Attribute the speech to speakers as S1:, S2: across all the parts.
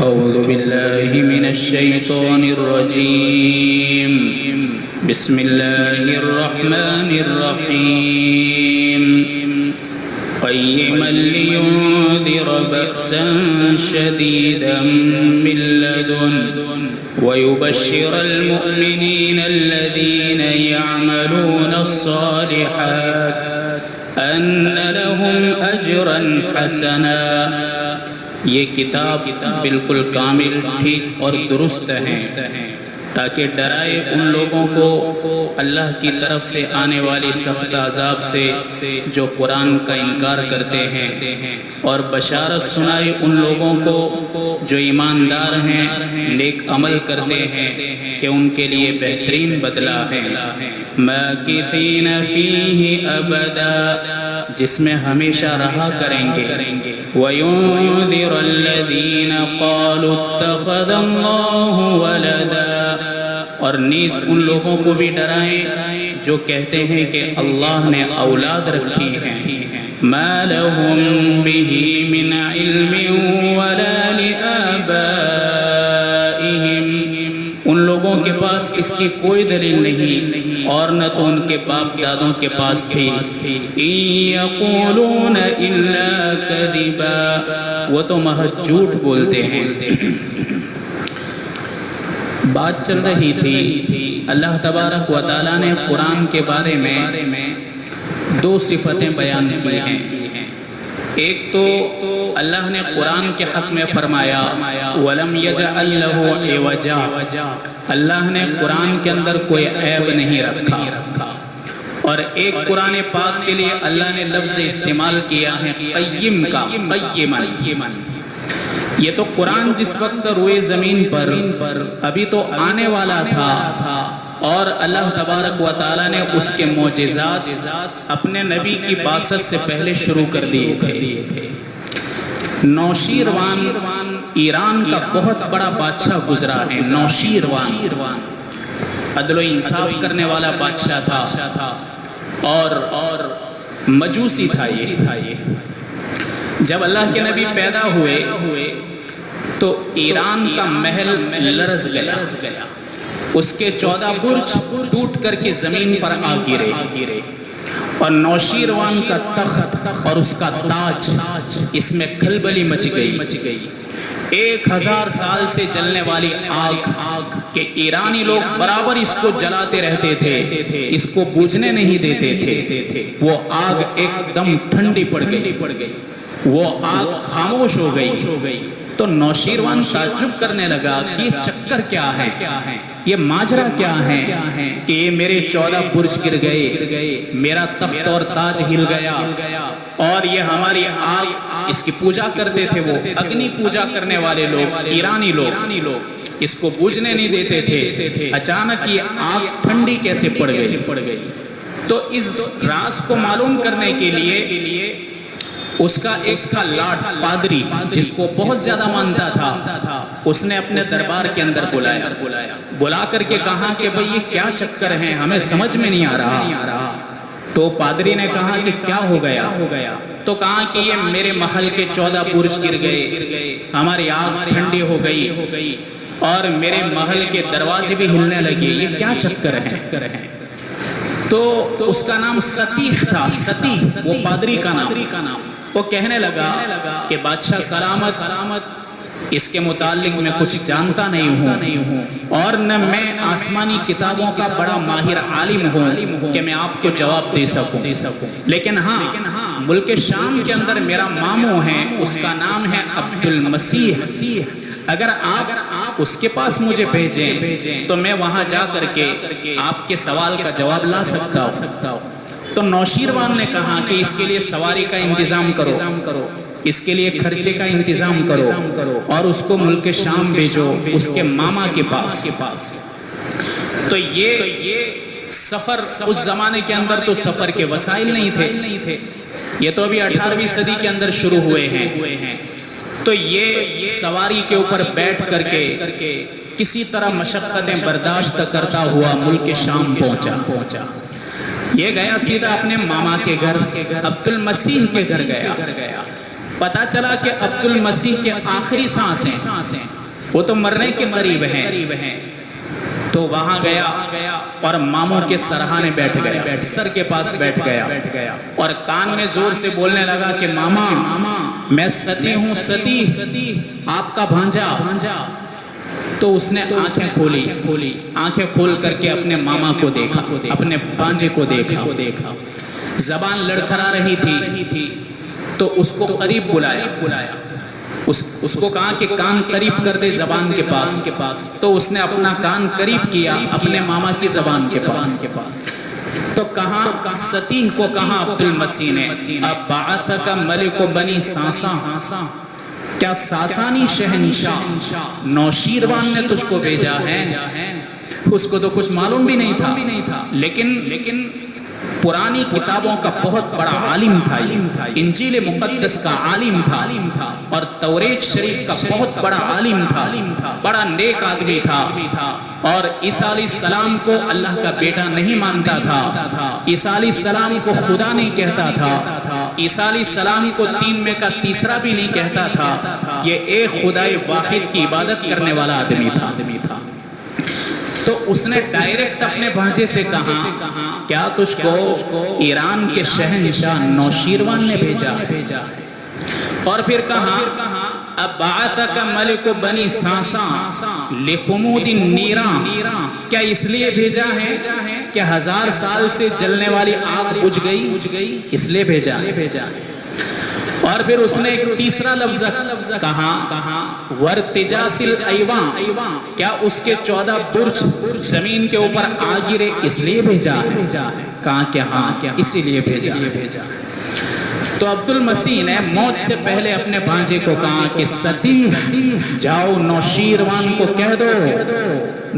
S1: أعوذ بالله من الشيطان الرجيم. بسم الله الرحمن الرحيم. قيما لينذر بأسا شديدا من لدنه ويبشر المؤمنين الذين يعملون الصالحات أن لهم أجرا حسنا. یہ کتاب بالکل کامل، ٹھیک اور درست ہے تاکہ ڈرائے ان لوگوں کو اللہ کی طرف سے آنے والی سخت عذاب سے جو قرآن کا انکار کرتے ہیں، اور بشارت سنائے ان لوگوں کو جو ایماندار ہیں، نیک عمل کرتے ہیں کہ ان کے لیے بہترین بدلہ ہے. ماکثین فیہ ابدا، جس میں ہمیشہ رہا کریں گے. وَيُنذِرَ الَّذِينَ قَالُوا اتَّخَذَ اللَّهُ وَلَدًا، اور نیز ان لوگوں کو بھی ڈرائیں جو کہتے ہیں کہ اللہ نے اولاد رکھی ہے. مَا لَهُم بِهِ مِنْ عِلْمٍ وَلَا لِآبَائِهِمْ، ان لوگوں کے پاس اس کی کوئی دلیل نہیں اور نہ تو ان کے باپ دادوں کے پاس تھی. إِن يَقُولُونَ إِلَّا كَذِبًا، وہ تو محض جھوٹ بولتے ہیں. بات چل رہی تھی، اللہ تبارک و تعالیٰ نے قرآن کے بارے میں دو صفتیں بیان کی ہیں. ایک تو اللہ نے قرآن کے حق میں فرمایا وَلَمْ يَجْعَلْ لَهُ عِوَجًا، اللہ نے قرآن کے اندر کوئی عیب نہیں رکھا. اور ایک قرآن پاک کے لیے اللہ نے لفظ استعمال کیا ہے قیم کا، قیماً. یہ تو قرآن جس وقت روئے زمین پر ابھی تو آنے والا تھا، اور اللہ تبارک و تعالیٰ نے اس کے معجزات اپنے نبی کی بعثت سے پہلے شروع کر دیے تھے. نوشیروان ایران کا بہت بڑا بادشاہ گزرا ہے. نوشیروان عدل و انصاف کرنے والا بادشاہ تھا اور مجوسی تھا یہ. جب اللہ کے نبی پیدا ہوئے تو ایران کا محل لرز گیا، اس کے 14 برج ٹوٹ کر کے زمین پر آ گرے، اور نوشیروان کا تخت اور اس کا تاج، اس میں کھلبلی مچ گئی. 1000 سال سے جلنے والی آگ کہ ایرانی لوگ برابر اس کو جلاتے رہتے تھے، اس کو بجھنے نہیں دیتے تھے. وہ آگ ایک دم ٹھنڈی پڑ گئی، وہ آگ خاموش ہو گئی. تو نوشیروان تعجب کرنے لگا کہ یہ چکر کیا ہے، یہ ماجرا کیا ہے کہ یہ میرے 14 برج گر گئے، میرا تخت اور تاج ہل گیا، اور یہ ہماری آگ، اس کی پوجا کرتے تھے وہ اگنی پوجا کرنے والے لوگ، ایرانی لوگ، اس کو بجھنے نہیں دیتے تھے. اچانک یہ آگ ٹھنڈی کیسے پڑ گئی؟ تو اس راز کو معلوم کرنے کے لیے اس کا ایک لاٹ پادری جس کو بہت زیادہ مانتا تھا، اس نے اپنے دربار کے اندر بلا کر کے کہا کہ بھئی یہ کیا چکر ہے، ہمیں سمجھ میں نہیں آ رہا. تو پادری نے کہا کہ کیا ہو گیا؟ تو کہا کہ یہ میرے محل کے 14 برج گر گئے، ہماری آگ ٹھنڈی ہو گئی، اور میرے محل کے دروازے بھی ہلنے لگے، یہ کیا چکر ہے؟ تو اس کا نام ستیخ تھا، ستیخ وہ پادری کا نام. وہ کہنے لگا کہ بادشاہ سلامت، اس کے متعلق میں کچھ جانتا نہیں ہوں، اور نہ میں آسمانی کتابوں کا بڑا ماہر عالم ہوں کہ میں آپ کو جواب دے سکوں. لیکن ہاں، ملک شام کے اندر میرا ماموں ہے، اس کا نام ہے عبد المسیح. اگر آپ اس کے پاس مجھے بھیجیں تو میں وہاں جا کر کے آپ کے سوال کا جواب لا سکتا ہوں. تو نوشیروان نے کہا کہ اس کے لیے سواری کا انتظام کرو، اس کے لیے خرچے کا انتظام کرو، اور اس کو ملک شام بھیجو اس کے ماما کے پاس. تو یہ سفر اس زمانے کے اندر تو سفر کے وسائل نہیں تھے، یہ تو ابھی 18ویں صدی کے اندر شروع ہوئے ہیں. تو یہ سواری کے اوپر بیٹھ کر کے کسی طرح مشقتیں برداشت کرتا ہوا ملک شام پہنچا. یہ گیا سیدھا اپنے ماما کے گھر، عبد المسیح کے گھر گیا. پتا چلا کہ عبد المسیح کے آخری سانس ہیں، وہ تو مرنے کے قریب ہیں. تو وہاں گیا اور ماموں کے سرہانے بیٹھ گیا, سر کے پاس بیٹھ گیا اور کان میں زور سے بولنے لگا کہ ماما میں ستی ہوں, ستی آپ کا بھانجا. تو اس نے آنکھیں کھولی, آنکھیں کھول کر کے اپنے ماما کو دیکھا, اپنے بھانجے کو دیکھا. زبان لڑکھڑا رہی تھی تو اس کو قریب بلایا, اس کو کہا کہ کان قریب کر دے زبان کے پاس. تو اس نے اپنا کان قریب کیا اپنے ماما کی زبان کے پاس. تو کہا ستی کو کہا عبد المسیح نے, اب بعثک ملک بنی ساسا, کیا ساسانی شہنشاہ نوشیروان نے تجھ کو بھیجا ہے؟ اس کو تو کچھ معلوم بھی نہیں تھا, لیکن پرانی کتابوں کا بہت بڑا عالم تھا, انجیل مقدس کا عالم تھا اور توریت شریف کا بہت بڑا عالم تھا, بڑا نیک آدمی تھا اور عیسیٰ علیہ السلام کو اللہ کا بیٹا نہیں مانتا تھا, عیسیٰ علیہ السلام کو خدا نہیں کہتا تھا, عیسیٰ علیہ السلام کو تین میں کا تیسرا بھی نہیں کہتا تھا, یہ ایک خدائے واحد کی عبادت کرنے والا آدمی تھا. تو اس نے ڈائریکٹ اپنے بھانجے سے کہا کیا تجھ کو ایران کے شہنشاہ نوشیروان نے بھیجا ہے؟ اور پھر کہا اب بعثک ملک بنی ساسا لخمود نیران, کیا اس لیے بھیجا ہے کہ 1000 سال سے جلنے والی آگ بجھ گئی, اس لیے بھیجا ہے. اور پھر اس نے ایک تیسرا لفظ کہا ورتجاس الایوان, کیا اس کے 14 برج زمین کے اوپر آ گرے, اس لیے بھیجا ہے؟ کہا کہ ہاں اسی لیے بھیجا. تو عبد المسیح نے موت سے پہلے اپنے بھانجے کو کہا کہ ستی جاؤ نوشیروان کو کہہ دو,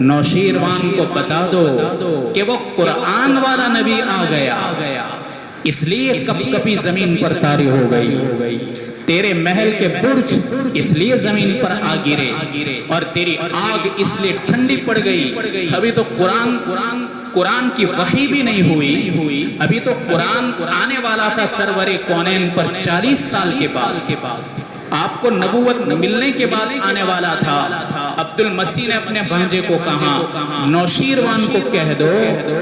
S1: نوشیروان کو بتا دو کہ وہ قرآن والا نبی آ گیا, اس لیے کب کبھی زمین پر طاری ہو گئی, تیرے محل کے برج اس لیے زمین پر آ گرے اور تیری آگ اس لیے ٹھنڈی پڑ گئی. ابھی تو قرآن کی وحی بھی نہیں ہوئی, ابھی تو قرآن آنے والا تھا سرور کونین پر 40 سال کے بعد, آپ کو نبوت ملنے کے بعد آنے والا تھا. عبد المسیح نے اپنے بھانجے کو کہا نوشیروان کو کہہ دو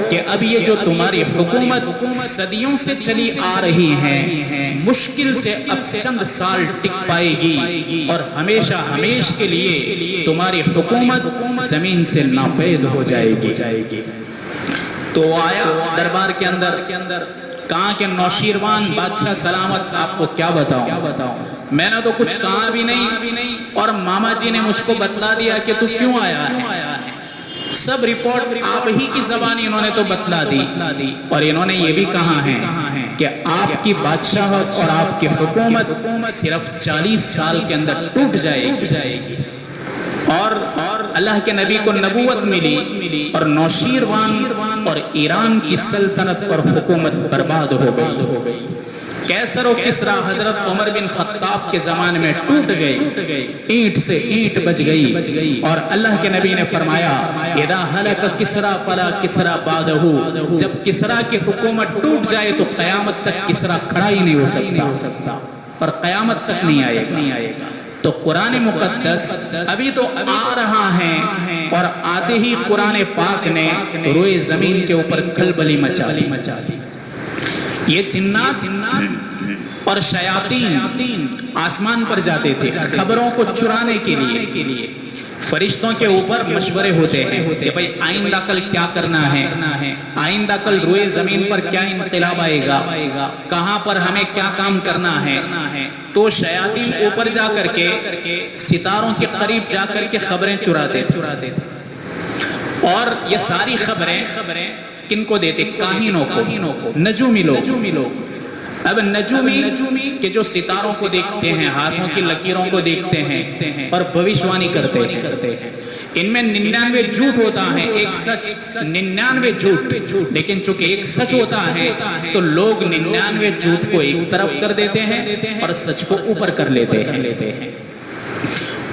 S1: کہ اب یہ جو تمہاری حکومت صدیوں سے چلی آ رہی ہے مشکل سے اب چند سال ٹک پائے گی اور ہمیشہ کے لیے تمہاری حکومت زمین سے ناپید ہو جائے گی. تو آیا دربار کے اندر, کہا کہ نوشیروان بادشاہ سلامت, آپ کو کیا بتاؤں, میں نے تو کچھ کہا بھی نہیں اور ماما جی نے مجھ کو بتلا دیا کہ تو کیوں آیا ہے. سب رپورٹ آپ ہی کی زبانی انہوں نے تو بتلا دی اور انہوں نے یہ بھی کہا ہے کہ آپ کی بادشاہت اور آپ کی حکومت صرف 40 سال کے اندر ٹوٹ جائے گی. اور اللہ کے نبی کو نبوت ملی اور نوشیروان اور ایران کی سلطنت اور حکومت برباد ہو گئی. کیسر و کسرا حضرت عمر بن خطاب کے زمانے میں ٹوٹ گئے, اینٹ سے اینٹ بج گئی اور اللہ کے نبی نے فرمایا اذا ہلک کسرا فلا کسرا بعدہ, جب کسرا کی حکومت ٹوٹ جائے تو قیامت تک کسرا کھڑا ہی نہیں ہو سکتا اور قیامت تک نہیں آئے گا. تو قرآن مقدس ابھی تو آ رہا ہے اور آتے ہی قرآن پاک نے روئے زمین کے اوپر کھلبلی مچا دی. یہ جنات اور شیاطین آسمان پر جاتے تھے خبروں کو چرانے کے لیے. فرشتوں کے اوپر مشورے ہوتے ہیں کہ بھئی آئندہ کل کیا کرنا ہے, آئندہ کل روئے زمین پر کیا انقلاب آئے گا, کہاں پر ہمیں کیا کام کرنا ہے. تو شیاطین اوپر جا کر کے ستاروں کے قریب جا کر کے خبریں چراتے تھے اور یہ ساری خبریں کن کو دیتے؟ کاہنوں کو, نجومی لوگ. اب نجومی کہ جو ستاروں کو دیکھتے ہیں, ہاتھوں کی لکیروں کو دیکھتے ہیں اور بھوشوانی کرتے ہیں. ان میں 99 جھوٹ ہوتا ہے, ایک سچ, 99 جھوٹ. لیکن چونکہ ایک سچ ہوتا ہے تو لوگ 99 جھوٹ کو ایک طرف کر دیتے ہیں اور سچ کو اوپر کر لیتے ہیں.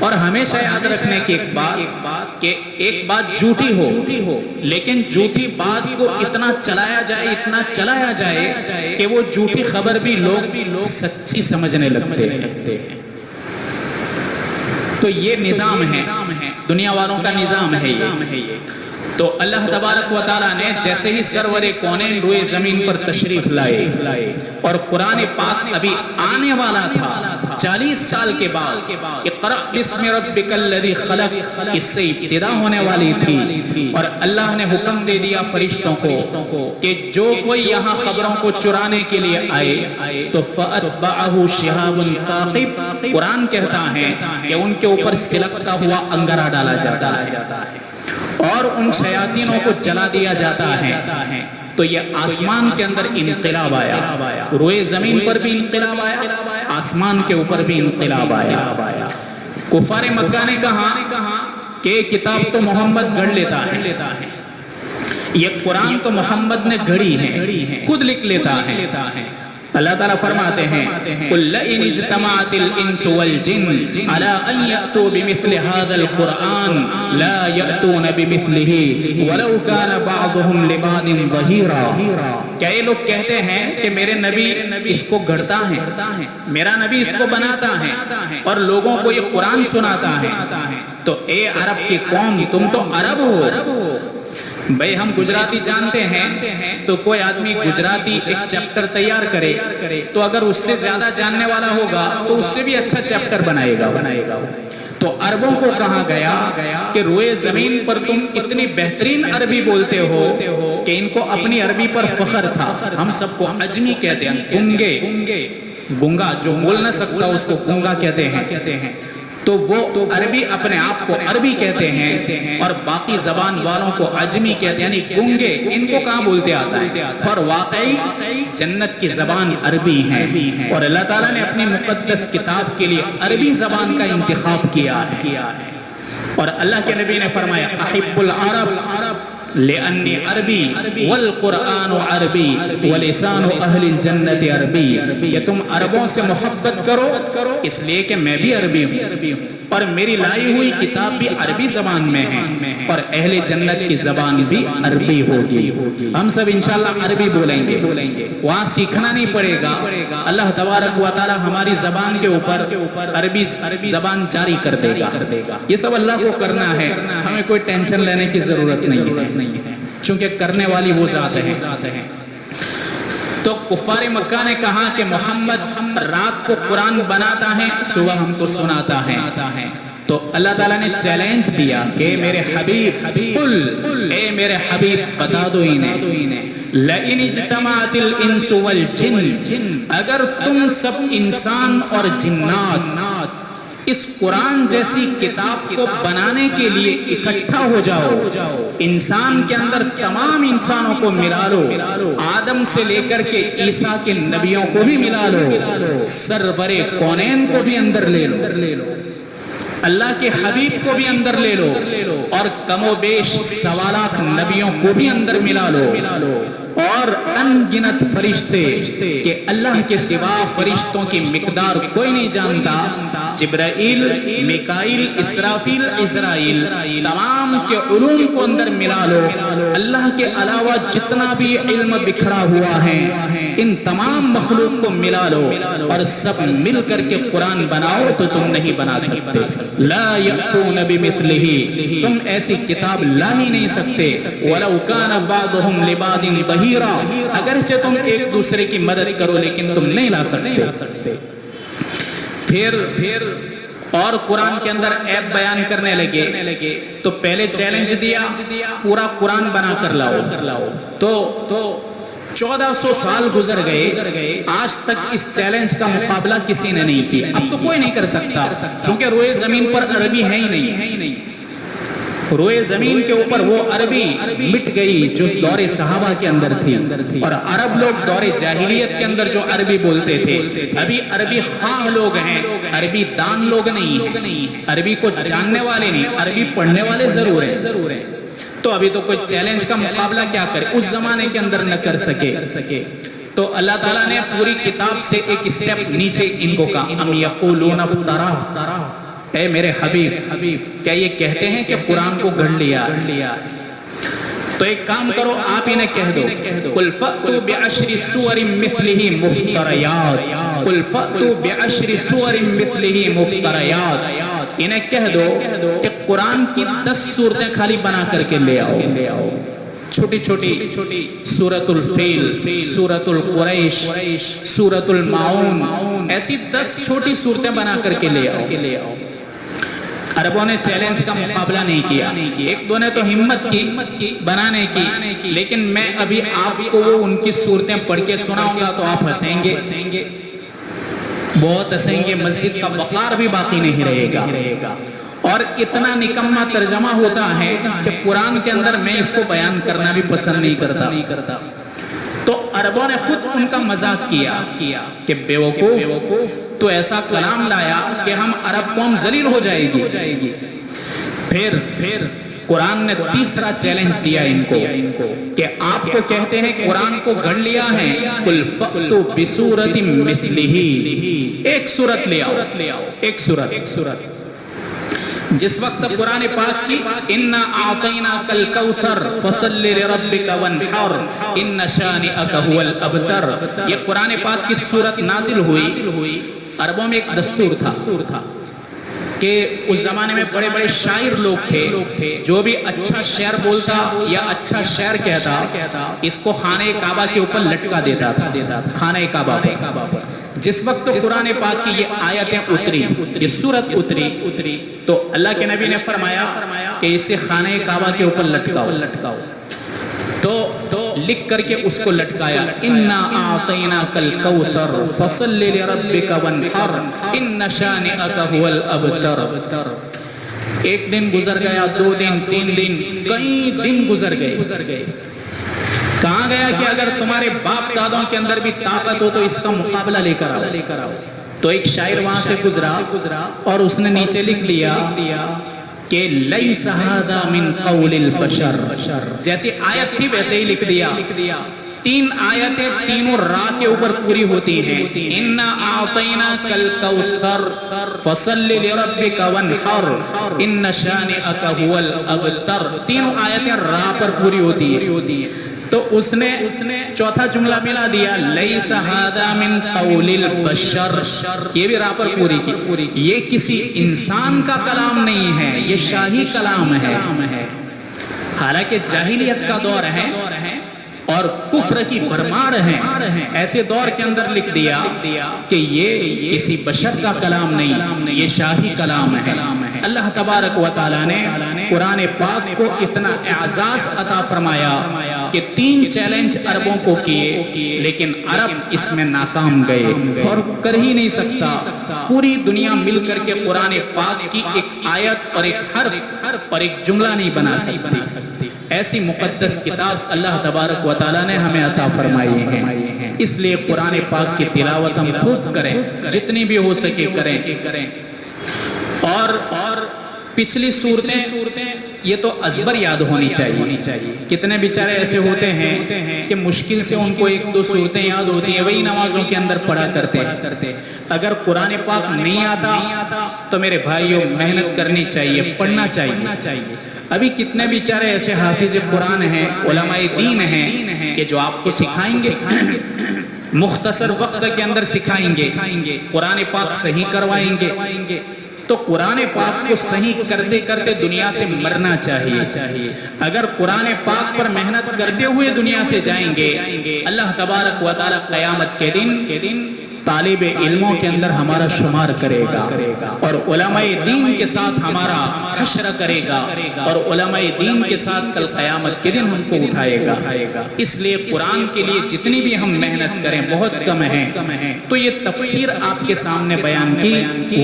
S1: اور ہمیشہ یاد رکھنے کی ایک بات کہ ایک بات جھوٹی ہو لیکن جھوٹی بات کو اتنا چلایا جائے کہ وہ جھوٹی خبر بھی لوگ سچی سمجھنے لگتے ہیں. تو یہ نظام ہے، دنیا والوں کا نظام ہے یہ۔ تو اللہ تبارک و تعالیٰ نے جیسے ہی سرور کونین روئے زمین پر تشریف لائے اور قرآن پاک ابھی آنے والا تھا 40 سال کے بعد، اقرأ بسم ربک الذی خلق، اس سے ابتدا ہونے والی تھی، اور اللہ نے حکم دے دیا فرشتوں کو کہ جو کوئی یہاں خبروں کو چرانے کے لیے آئے تو فَأَتْبَعَهُ شِهَابٌ ثَاقِبٌ، قرآن کہتا ہے کہ ان کے اوپر سلکتا ہوا انگارہ ڈالا جاتا ہے اور ان شیاطینوں کو جلا دیا جاتا ہے۔ تو یہ آسمان کے اندر انقلاب آیا، روئے زمین پر بھی انقلاب آیا، آسمان کے اوپر بھی انقلاب آیا۔ کفار مکہ نے کہا کہ کتاب تو محمد گھڑ لیتا ہے، یہ قرآن تو محمد نے گھڑی ہے، خود لکھ لیتا ہے۔ اللہ تعالیٰ فرماتے ہیں قُلْ لَئِنِ اجْتَمَعَتِ الْإِنسُ وَالْجِنُّ عَلَىٰ أَن يَأْتُوا بِمِثْلِ هَٰذَا الْقُرْآنِ لَا يَأْتُونَ بِمِثْلِهِ وَلَوْ كَانَ بَعْضُهُمْ لِبَعْضٍ ظَهِيرًا۔ کیا یہ لوگ کہتے ہیں کہ میرے نبی اس کو گھڑتا ہے، میرا نبی اس کو بناتا ہے اور لوگوں کو یہ قرآن سناتا ہے؟ تو اے عرب کی قوم، تم تو عرب ہو بھئی، ہم گجراتی جانتے ہیں تو کوئی آدمی گجراتی ایک چیپٹر تیار کرے تو اگر اس سے زیادہ جاننے والا ہوگا تو اس سے بھی اچھا چیپٹر بنائے گا۔ تو عربوں کو کہا گیا کہ روئے زمین پر تم اتنی بہترین عربی بولتے ہو کہ ان کو اپنی عربی پر فخر تھا۔ ہم سب کو عجمی کہتے ہیں، گنگا جو بول نہ سکتا اس کو گنگا کہتے ہیں، تو وہ عربی اپنے آپ کو عربی کہتے ہیں اور باقی زبان والوں کو عجمی کہتے ہیں، یعنی گنگے، ان کو کہاں بولتے آتا ہے؟ اور واقعی جنت کی زبان عربی ہے، اور اللہ تعالیٰ نے اپنی مقدس کتاب کے لیے عربی زبان کا انتخاب کیا ہے۔ اور اللہ کے نبی نے فرمایا احب العرب لأنی عربی والقرآن عربی ولسان اہل الجنت عربی، کہ تم عربوں سے محبت کرو اس لیے کہ میں بھی عربی ہوں اور میری لائی ہوئی کتاب بھی عربی زبان میں ہے اور اہل جنت کی زبان بھی عربی ہوگی۔ ہم سب انشاءاللہ عربی بولیں گے، وہاں سیکھنا نہیں پڑے گا، اللہ تبارک و تعالی ہماری زبان کے اوپر عربی زبان جاری کر دے گا۔ یہ سب اللہ کو کرنا ہے، ہمیں کوئی ٹینشن لینے کی ضرورت نہیں ہے، چونکہ کرنے والی وہ ذات ہے۔ تو کفار مکہ نے کہا کہ محمد رات کو قرآن بناتا ہے، صبح ہم کو سناتا ہے۔ تو اللہ تعالیٰ نے چیلنج دیا کہ میرے حبیب قل، اے میرے حبیب بتا دو انہیں لَإِنِ اجْتَمَعَتِ الْإِنسُ وَالْجِنُّ، اگر تم سب انسان اور جنات اس قرآن جیسی کتاب کو بنانے کے لیے اکٹھا ہو جاؤ، انسان کے اندر تمام انسانوں کو ملا لو، آدم سے لے کر کے عیسیٰ کے نبیوں کو بھی ملا لو، سرور کونین کو بھی اندر لے لو، اللہ کے حبیب کو بھی اندر لے لو، اور کم و بیش سوالات نبیوں کو بھی اندر ملا لو، اور ان گنت فرشتے کہ اللہ کے سوا فرشتوں کی مقدار کوئی نہیں جانتا، جبرائیل، میکائیل، اسرافیل، عزرائیل، تمام کے علوم کو اندر ملا لو، اللہ کے علاوہ جتنا بھی علم بکھرا ہوا ہے ان تمام مخلوق کو ملا لو اور سب مل کر کے قرآن بناؤ تو تم نہیں بنا سکتے۔ لا یأتون بمثلہ، تم ایسی کتاب لا ہی نہیں سکتے، وَلَوْ كَانَ بَعْضُهُمْ لِبَعْضٍ ظَهِيرًا، اگرچہ تم ایک دوسرے کی مدد کرو لیکن تم نہیں لا سکتے۔ پھر اور قرآن کے اندر عیب بیان کرنے لگے تو پہلے چیلنج دیا پورا قرآن بنا کر لاؤ، تو 1400 سال گزر گئے، آج تک اس چیلنج کا مقابلہ کسی نے نہیں کیا، اب تو کوئی نہیں کر سکتا کیونکہ روئے زمین پر عربی ہے ہی نہیں، روئے زمین کے اوپر وہ عربی مٹ گئی جو دور صحابہ کے اندر تھی، اور عرب لوگ دور جاہلیت کے اندر جو عربی بولتے تھے ابھی عربی خواہ لوگ ہیں، عربی دان لوگ نہیں، عربی کو جاننے والے نہیں، عربی پڑھنے والے ضرور ہیں، تو ابھی تو کوئی چیلنج کا مقابلہ کیا کرے، اس زمانے کے اندر نہ کر سکے۔ تو اللہ تعالیٰ نے پوری کتاب سے ایک اسٹیپ نیچے ان کو کہا ام یقولون افتراہ، اے میرے حبیب کیا یہ کہتے ہیں کہ قرآن کو گھڑ لیا؟ تو ایک کام کرو آپ انہیں کہہ دو قل فأتوا بعشر سور مثلہ مفتریات، قل فأتوا بعشر سور مثلہ مفتریات، انہیں کہہ دو کہ قرآن کی 10 صورتیں خالی بنا کر کے لے آؤ، چھوٹی چھوٹی سورۃ الفیل، سورۃ القریش، سورۃ الماعون، ایسی 10 چھوٹی صورتیں بنا کر کے لے آؤ۔ عربوں نے چیلنج کا مقابلہ نہیں کیا، ایک دو نے تو ہمت کی بنانے کی، لیکن میں ابھی آپ کو وہ ان کی صورتیں پڑھ کے سناؤں گا تو آپ ہنسیں گے، بہت ہنسیں گے، مسجد کا وقار بھی باقی نہیں رہے گا۔ اور اتنا نکمہ ترجمہ ہوتا ہے کہ قرآن کے اندر میں اس کو بیان کرنا بھی پسند نہیں کرتا۔ تو عربوں نے خود ان کا مذاق کیا کہ بیوقوف تو ایسا کلام لایا کہ ہم عرب قوم ذلیل ہو جائے گی۔ پھر قرآن نے تیسرا چیلنج دیا ان کو کہ آپ کو کہتے ہیں قرآن کو گھڑ لیا ہے، قل فأتوا بسورۃ مثلہ، ایک سورت لے آؤ، ایک سورت۔ جس وقت قرآن پاک کی اِنَّا أَعْطَيْنَاكَ الْكَوْثَرَ فَصَلِّ لِرَبِّكَ وَانْحَرْ إِنَّ شَانِئَكَ هُوَ الْأَبْتَرُ، یہ قرآن پاک کی سورت نازل ہوئی۔ عربوں میں ایک دستور تھا کہ اس زمانے میں بڑے بڑے شاعر لوگ تھے، جو بھی اچھا شعر بولتا یا اچھا شعر کہتا، اس کو خانہ کعبہ کے اوپر لٹکا دیتا تھا، خانہ کعبہ پر۔ جس وقت قرآن پاک کی یہ آیتیں اتری، یہ سورت اتری، تو اللہ کے نبی نے فرمایا کہ اسے خانہ کعبہ کے اوپر لٹکاؤ، تو لکھ کر کے اس کو لٹکایا، اِنَّا أَعْطَيْنَاكَ الْكَوْثَرَ فَصَلِّ لِرَبِّكَ وَانْحَرْ إِنَّ شَانِئَكَ هُوَ الْأَبْتَرُ۔ ایک دن گزر گیا، 2 دن، 3 دن، کئی دن گزر گئے۔ کہاں گیا کہ اگر تمہارے باپ دادوں کے اندر بھی طاقت ہو تو اس کا مقابلہ لے کر آؤ۔ تو ایک شاعر وہاں سے گزرا اور اس نے نیچے لکھ لیا کہ لیس ھذا من قول البشر، جیسی آیت تھی ویسے ہی لکھ دیا۔ 3 آیتیں تینوں راہ کے اوپر پوری ہوتی ہیں، اِنَّا أَعْطَيْنَاكَ الْكَوْثَرَ فَصَلِّ لِرَبِّكَ وَانْحَرْ إِنَّ شَانِئَكَ هُوَ الْأَبْتَرُ، تینوں آیتیں راہ پر پوری ہوتی ہیں۔ تو اس نے چوتھا جملہ ملا دیا، لیس ھذا من قول البشر، یہ بھی راہ پر پوری کی، یہ کسی انسان کا کلام نہیں ہے، یہ شاہی کلام ہے۔ حالانکہ جاہلیت کا دور ہے اور کفر کی بھرمار ہے، ایسے دور کے اندر لکھ دیا کہ یہ کسی بشر کا کلام نہیں، یہ شاہی کلام ہے۔ اللہ تبارک و تعالیٰ نے قرآن پاک کو اتنا اعزاز عطا فرمایا کہ 3 چیلنج عربوں کو کیے، لیکن عرب اس میں ناکام گئے اور کر ہی نہیں سکتا۔ پوری دنیا مل کر کے قرآن پاک کی ایک آیت اور ایک حرف اور ایک جملہ نہیں بنا سکتی۔ ایسی مقدس کتاب اللہ تبارک و تعالیٰ نے ہمیں عطا فرمائی ہے، اس لیے قرآن پاک کی تلاوت ہم خوب کریں، جتنی بھی ہو سکے کریں۔ اور پچھلی صورتیں یہ تو ازبر یاد ہونی چاہیے۔ کتنے بیچارے ایسے ہوتے ہیں کہ مشکل سے ان کو 1-2 صورتیں یاد ہوتی ہیں، وہی نمازوں کے اندر پڑھا کرتے۔ اگر قرآن پاک نہیں آتا تو میرے بھائیوں محنت کرنی چاہیے، پڑھنا چاہیے۔ ابھی کتنے بیچارے ایسے حافظ قرآن ہیں، علماء دین ہیں کہ جو آپ کو سکھائیں گے، مختصر وقت کے اندر سکھائیں گے، قرآن پاک صحیح کروائیں گے۔ تو قرآن پاک کو صحیح کرتے کرتے دنیا سے مرنا چاہیے۔ اگر قرآن پاک پر محنت کرتے ہوئے دنیا سے جائیں گے، اللہ تبارک و تعالی قیامت کے دن طالب علموں کے اندر ہمارا شمار کرے گا اور علماء دین کے ساتھ ہمارا حشر کرے گا، اور علماء دین کے ساتھ کل قیامت کے دن ہم کو اٹھائے گا۔ اس لیے قرآن کے لیے جتنی بھی ہم محنت کریں بہت کم ہے۔ تو یہ تفسیر آپ کے سامنے بیان کی،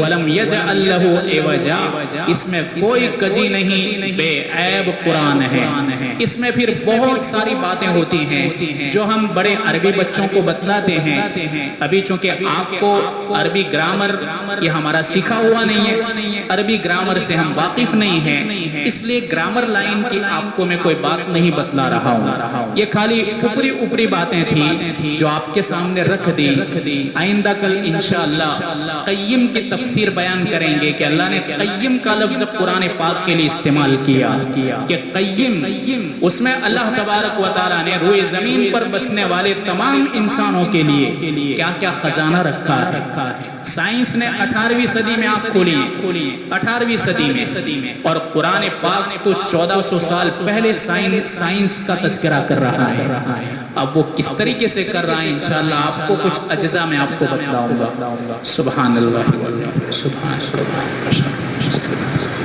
S1: وَلَمْ يَجْعَلْ لَهُ عِوَجًا، اس میں کوئی کجی نہیں، بے عیب قرآن ہے۔ اس میں پھر بہت ساری باتیں ہوتی ہیں جو ہم بڑے عربی بچوں کو بتلاتے ہیں۔ ابھی چونکہ آپ کو عربی گرامر یہ ہمارا سیکھا ہوا نہیں ہے، عربی گرامر سے ہم واقف نہیں ہیں، اس لیے گرامر لائن کی آپ کو میں کوئی بات نہیں بتلا رہا ہوں، یہ خالی اوپری باتیں تھی جو آپ کے سامنے رکھ دی۔ آئندہ کل انشاءاللہ قیم کی تفسیر بیان کریں گے کہ اللہ نے قیم کا لفظ قرآن پاک کے لیے استعمال کیا کہ قیم، اس میں اللہ تبارک و تعالیٰ نے روئے زمین پر بسنے والے تمام انسانوں کے لیے کیا کیا خزانہ رکھا ہے۔ سائنس نے 18ویں صدی میں آپ کھولی، 18ویں صدی میں، اور قرآن پاک تو 1400 سال پہلے سائنس کا تذکرہ کر رہا ہے۔ اب وہ کس طریقے سے کر رہا ہے انشاءاللہ آپ کو کچھ اجزاء میں آپ کو بتلاؤں گا۔ سبحان اللہ، سبحان اللہ۔